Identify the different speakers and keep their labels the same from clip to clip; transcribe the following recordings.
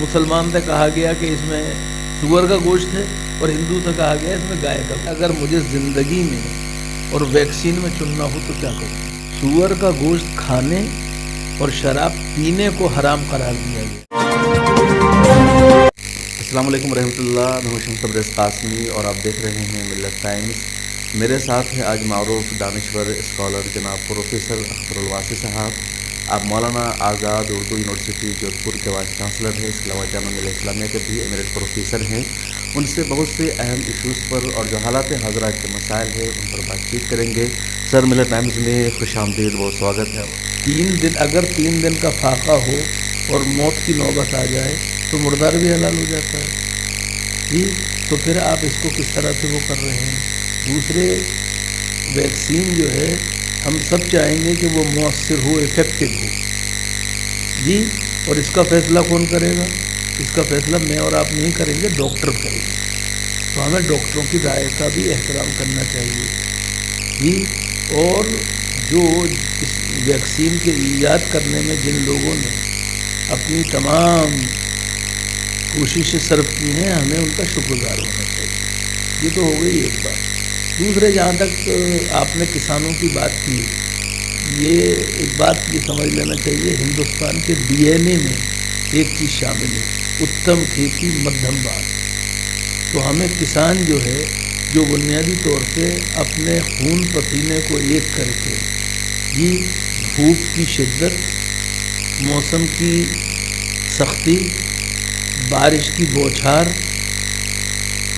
Speaker 1: मुसलमान से कहा गया कि इसमें सूअर का गोश्त है और हिंदू से कहा गया इसमें गाय का। अगर मुझे ज़िंदगी में और वैक्सीन में चुनना हो तो क्या करूँ? सूअर का गोश्त खाने और शराब पीने को हराम करार दिया गया।
Speaker 2: अस्सलाम वालेकुम रहमतुल्लाह, मैं हूं तबरेज़ कासमी और आप देख रहे हैं मिल्लत टाइम्स। मेरे साथ है आज मारूफ दानिश्वर स्कॉलर जनाब प्रोफेसर अख्तर वासी साहब। आप मौलाना आज़ाद उर्दू यूनिवर्सिटी जोधपुर के वाइस चांसलर हैं। इसके अलावा जामिया मिल्लत इस्लामिया के भी एमरेट प्रोफेसर हैं। उनसे बहुत से अहम इशूज़ पर और जो हालात हाज़िरा के मसाइल हैं उन पर बातचीत करेंगे। सर, मिल्लत टाइम्स में खुशामदीद, बहुत स्वागत है।
Speaker 1: 3 दिन अगर 3 दिन का फाका हो और मौत की नौबत आ जाए तो मुर्दार भी हलाल हो जाता है जी। तो फिर आप इसको किस तरह से वो कर रहे हैं? दूसरे, वैक्सीन जो है हम सब चाहेंगे कि वो मौसर हो, इफ़ेक्टिव हो जी। और इसका फ़ैसला कौन करेगा? इसका फ़ैसला मैं और आप नहीं करेंगे, डॉक्टर करेंगे। तो हमें डॉक्टरों की राय का भी एहतराम करना चाहिए जी। और जो इस वैक्सीन के ईजाद करने में जिन लोगों ने अपनी तमाम कोशिशें सर्व की हैं, हमें उनका शुक्रगुजार होना चाहिए। ये तो हो गई एक बात। दूसरे, जहाँ तक आपने किसानों की बात की, ये एक बात ये समझ लेना चाहिए, हिंदुस्तान के DNA में एक चीज़ शामिल है, उत्तम खेती मध्यम बात। तो हमें किसान जो है, जो बुनियादी तौर पे अपने खून पसीने को एक करके जी, धूप की शिद्दत, मौसम की सख्ती, बारिश की बौछार,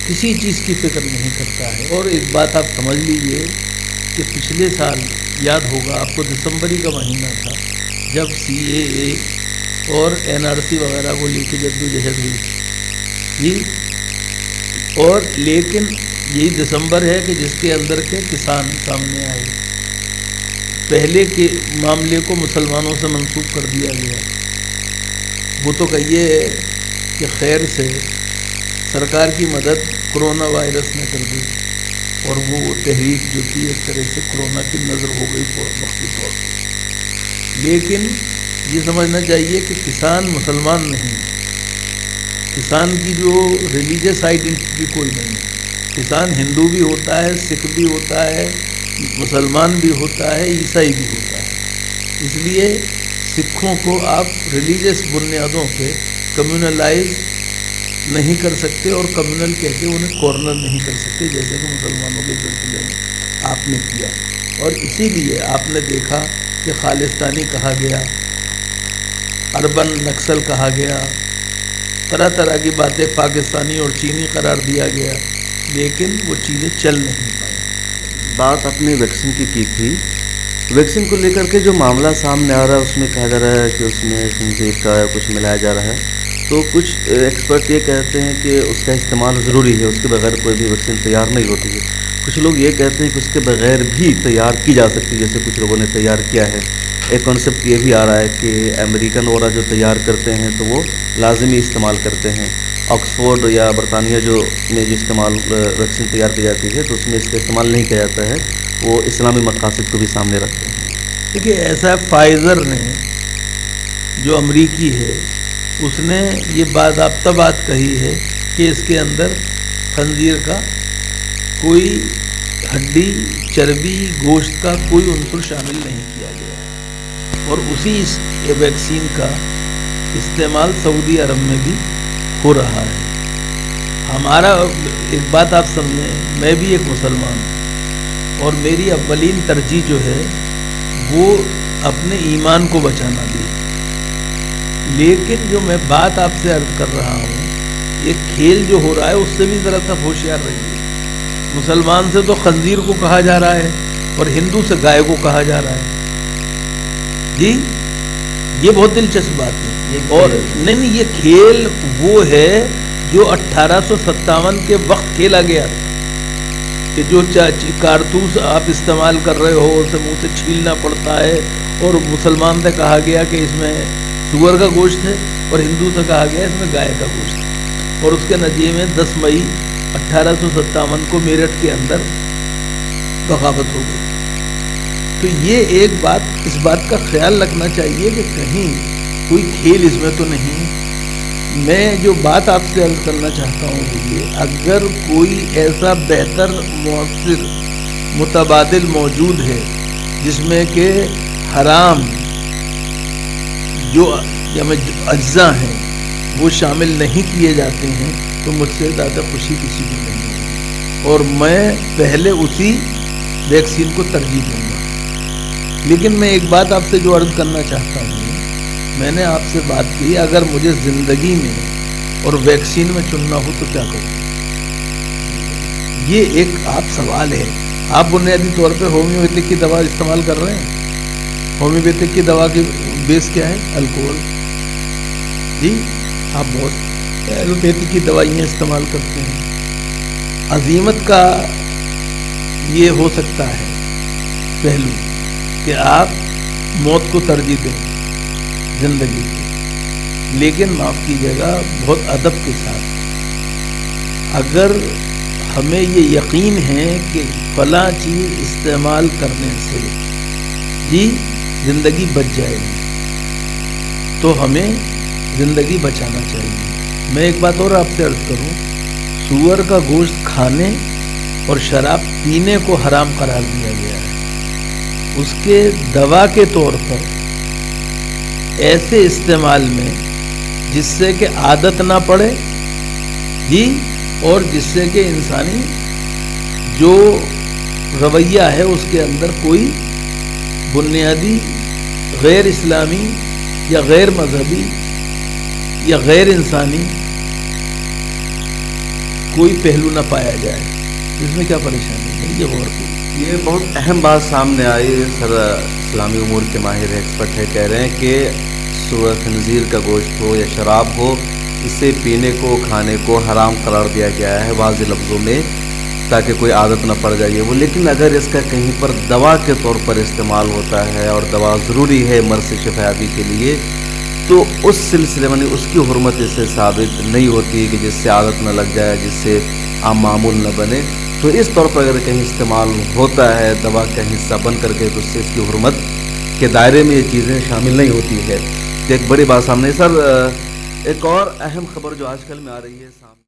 Speaker 1: किसी चीज़ की फ़िक्र नहीं करता है। और एक बात आप समझ लीजिए कि पिछले साल याद होगा आपको, दिसंबरी का महीना था जब CAA और NRC वगैरह को लेकर जद्दोजहद हुई जी। और लेकिन यही दिसंबर है कि जिसके अंदर के किसान सामने आए। पहले के मामले को मुसलमानों से मंसूब कर दिया गया। वो तो कहिए कि खैर से सरकार की मदद कोरोना वायरस ने कर दी और वो तहरीक जो थी एक तरह से कोरोना की नज़र हो गई वक्ती तौर पर। लेकिन ये समझना चाहिए कि किसान मुसलमान नहीं, किसान की जो रिलीजियस आइडेंटिटी कोई नहीं है। किसान हिंदू भी होता है, सिख भी होता है, मुसलमान भी होता है, ईसाई भी होता है। इसलिए सिखों को आप रिलीजियस बुनियादों पे कम्युनलाइज नहीं कर सकते और कम्युनल कह के उन्हें कॉर्नर नहीं कर सकते, जैसे कि मुसलमानों के सिलसिले में आपने किया। और इसीलिए आपने देखा कि खालिस्तानी कहा गया, अर्बन नक्सल कहा गया, तरह तरह की बातें पाकिस्तानी और चीनी करार दिया गया, लेकिन वो चीज़ें चल नहीं पाई।
Speaker 2: बात आपने वैक्सीन की थी। वैक्सीन को लेकर के जो मामला सामने आ रहा है उसमें कहा जा रहा है कि उसमें खंजीर का कुछ मिलाया जा रहा है। तो कुछ एक्सपर्ट ये कहते हैं कि उसका इस्तेमाल ज़रूरी है, उसके बगैर कोई भी वैक्सीन तैयार नहीं होती है। कुछ लोग ये कहते हैं कि उसके बगैर भी तैयार की जा सकती है, जैसे कुछ लोगों ने तैयार किया है। एक कॉन्सेप्ट ये भी आ रहा है कि अमेरिकन वाला जो तैयार करते हैं तो वो लाजमी इस्तेमाल करते हैं। ऑक्सफोर्ड या बरतानिया जो में जो इस्तेमाल वैक्सीन तैयार की जाती है तो उसमें इसका इस्तेमाल नहीं किया जाता है, वो इस्लामी मकासद को भी सामने रखते हैं।
Speaker 1: देखिए, ऐसा फाइज़र ने जो अमरीकी है उसने ये बात कही है कि इसके अंदर खंजीर का कोई हड्डी, चर्बी, गोश्त का कोई उन्सुर शामिल नहीं किया गया है। और उसी इस वैक्सीन का इस्तेमाल सऊदी अरब में भी हो रहा है। हमारा एक बात आप समझें, मैं भी एक मुसलमान हूँ और मेरी अव्वलीन तरजीह जो है वो अपने ईमान को बचाना भी। लेकिन जो मैं बात आपसे अर्ज कर रहा हूँ, ये खेल जो हो रहा है उससे भी ज़रा सा होशियार रहिए। मुसलमान से तो खंजीर को कहा जा रहा है और हिंदू से गाय को कहा जा रहा है जी। ये बहुत दिलचस्प बात है। और नहीं, ये खेल वो है जो 1857 के वक्त खेला गया था कि जो कारतूस आप इस्तेमाल कर रहे हो उसे मुँह से छीलना पड़ता है। और मुसलमान से कहा गया कि इसमें सूअर का गोश्त है और हिंदू से कहा गया इसमें गाय का गोश्त है। और उसके नतीजे में 10 मई 1857 को मेरठ के अंदर बगावत हो गई। तो ये एक बात, इस बात का ख्याल रखना चाहिए कि कहीं कोई खेल इसमें तो नहीं है میں جو بات آپ سے عرض کرنا چاہتا ہوں وہ یہ، اگر کوئی ایسا بہتر مؤثر متبادل موجود ہے جس میں کہ حرام جو اجزاء ہیں وہ شامل نہیں کیے جاتے ہیں، تو مجھ سے زیادہ خوشی کسی کو نہیں ہوگی، اور میں پہلے اسی ویکسین کو ترجیح دوں گا۔ لیکن میں ایک بات آپ سے جو عرض کرنا چاہتا ہوں، میں نے آپ سے بات کی اگر مجھے زندگی میں اور ویکسین میں چننا ہو تو کیا کروں؟ یہ ایک آپ سوال ہے۔ آپ بنیادی طور پہ ہومیوپیتھک کی دوا استعمال کر رہے ہیں۔ ہومیوپیتھک کی دوا کی بیس کیا ہے؟ الکوہل۔ جی آپ بہت ایلوپیتھک کی دوائیاں استعمال کرتے ہیں۔ عزیمت کا یہ ہو سکتا ہے پہلو کہ آپ موت کو ترجیح دیں زندگی کی، لیکن معاف کیجیے گا بہت ادب کے ساتھ، اگر ہمیں یہ یقین ہے کہ فلاں چیز استعمال کرنے سے جی زندگی بچ جائے گی تو ہمیں زندگی بچانا چاہیے۔ میں ایک بات اور آپ سے عرض کروں، سور کا گوشت کھانے اور شراب پینے کو حرام قرار دیا گیا ہے، اس کے دوا کے طور پر ایسے استعمال میں جس سے کہ عادت نہ پڑے جی، اور جس سے کہ انسانی جو رویہ ہے اس کے اندر کوئی بنیادی غیر اسلامی یا غیر مذہبی یا غیر انسانی کوئی پہلو نہ پایا جائے۔ اس میں کیا پریشانی ہے؟ یہ غور کریں۔
Speaker 2: یہ بہت اہم بات سامنے آئی سر، اسلامی امور کے ماہر ایکسپرٹ ہے کہہ رہے ہیں کہ سور خنزیر کا گوشت ہو یا شراب ہو، اسے پینے کو کھانے کو حرام قرار دیا گیا ہے واضح لفظوں میں، تاکہ کوئی عادت نہ پڑ جائے وہ۔ لیکن اگر اس کا کہیں پر دوا کے طور پر استعمال ہوتا ہے اور دوا ضروری ہے مرض سے شفایابی کے لیے، تو اس سلسلے میں اس کی حرمت اس سے ثابت نہیں ہوتی کہ جس سے عادت نہ لگ جائے، جس سے عام معمول نہ بنے۔ تو اس طور پر اگر کہیں استعمال ہوتا ہے دوا کا حصہ بن کر کے، تو اس سے اس کی حرمت کے دائرے میں یہ چیزیں شامل نہیں ہوتی ہے۔ ایک بڑی بات سامنے سر، ایک اور اہم خبر جو آج کل میں آ رہی ہے سامنے